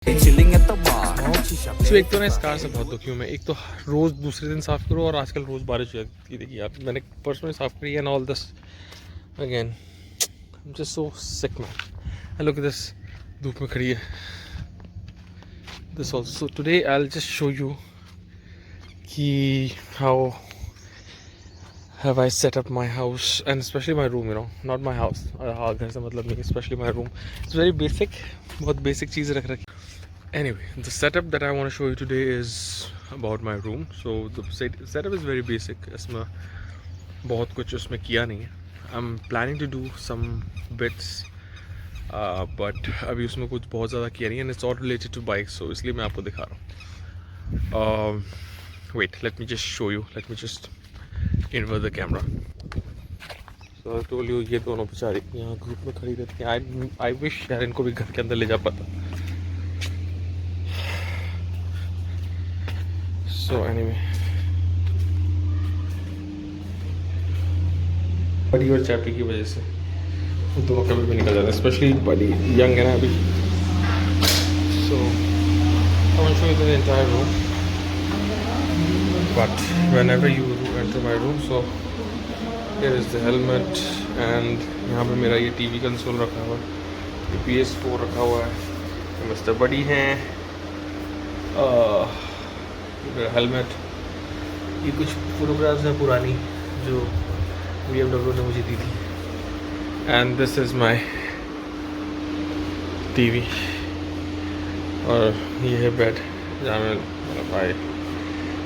तो एक तो ना इस कार से बहुत दुखी हूँ मैं। एक तो रोज़ दूसरे दिन साफ़ करो और आजकल रोज़ बारिश हो जाती है। देखिए यार, मैंने परसों ही साफ़ करी and all this again. I'm just so sick man. And look at this, धूप में खड़ी है। This also. So today I'll just show you कि how have I set up my house and especially my room, you know, not my house. हाँ, घर से मतलब नहीं, especially my room. It's very basic, बहुत basic चीज़ें रख रखी। Anyway, the setup that I want to show you today is about my room. So the setup is very basic. इसमें बहुत कुछ उसमें किया नहीं है. I'm planning to do some bits, but अभी उसमें कुछ बहुत ज़्यादा किया नहीं है and it's all related to bikes. So इसलिए मैं आपको दिखा रहा हूँ. Wait, let me just show you. Let me just invert the camera. So I told you, ये दोनों बेचारी यहाँ ग्रुप में खड़ी रहती हैं. I wish यार इनको भी घर के अंदर ले जा पाता. So anyway, बड़ी और चैपी की वजह से दोनों कभी भी निकल जाते हैं, स्पेशली बड़ी यंग है ना अभी. So I want to show you the entire room, but whenever you enter my room, so here is the helmet and यहाँ पे मेरा ये टीवी कंसोल रखा हुआ है, ये PS4 रखा हुआ है, ये मिस्टर बड़ी हैं, मेरा हेलमेट, ये कुछ फोटोग्राफ्स हैं पुरानी जो BMW ने मुझे दी थी, and this is my TV, और ये है बेड जहाँ मैं मतलब आए.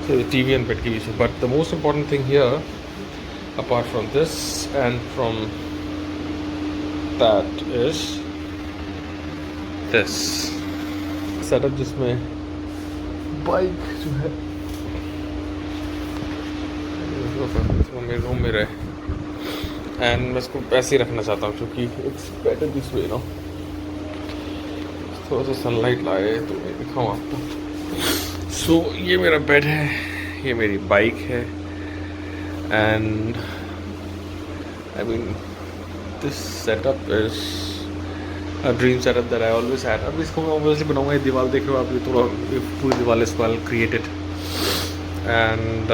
So the TV and bed के बीच में. But the most important thing here, apart from this and from that, is this setup जिसमें बाइक जो है वो मेरे रूम में रहे, एंड मैं इसको ऐसे ही रखना चाहता हूँ क्योंकि it's better this way no. थोड़ा सा सनलाइट लाए तो मैं दिखाऊँ आपको. सो ये मेरा बेड है, ये मेरी बाइक है, and I mean this setup is a dream setup that I always had. अब इसको मैं ऑब्वियसली बनाऊंगा. ये दीवार देख रहे हो आप, ये थोड़ा पूरी दीवार इस wall created, and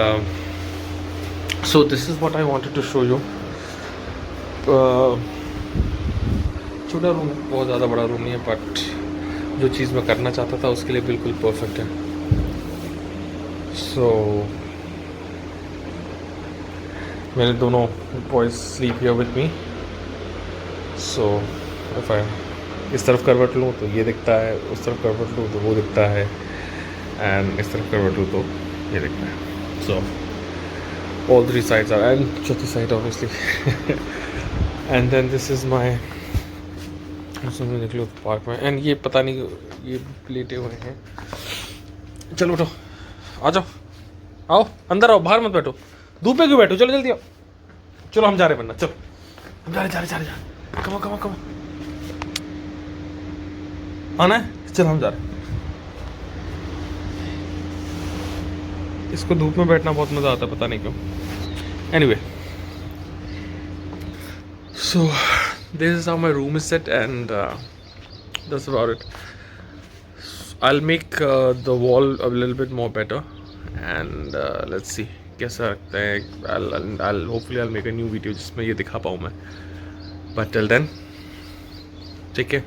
so this is what I wanted to show you. छोटा रूम, बहुत ज़्यादा बड़ा रूम नहीं है, बट जो चीज़ मैं करना चाहता था उसके लिए बिल्कुल परफेक्ट है. सो मेरे दोनों boys sleep here with me. So if I इस तरफ करवट लूँ तो ये दिखता है, उस तरफ करवट लूँ तो वो दिखता है, एंड इस तरफ करवट लूँ तो ये दिखता है. सो all three sides are, and चौथी side obviously. and then this is my, उसमें निकलो पार्क में, एंड ये पता नहीं ये लेटे हुए हैं. चलो उठो, आ जाओ, आओ अंदर आओ, बाहर मत बैठो, धूप में क्यों बैठो, चलो जल्दी आओ. चलो हम जा रहे हैं, वरना चलो हम जा रहे. कम आना है, चलो हम जा रहे हैं. इसको धूप में बैठना बहुत मज़ा आता है, पता नहीं क्यों. Anyway, so this is how my room is set, and that's about it. I'll make the wall a little bit more better, and let's see कैसा रखते हैं. I'll hopefully I'll make a new video जिसमें ये दिखा पाऊँ मैं. But till then, take care.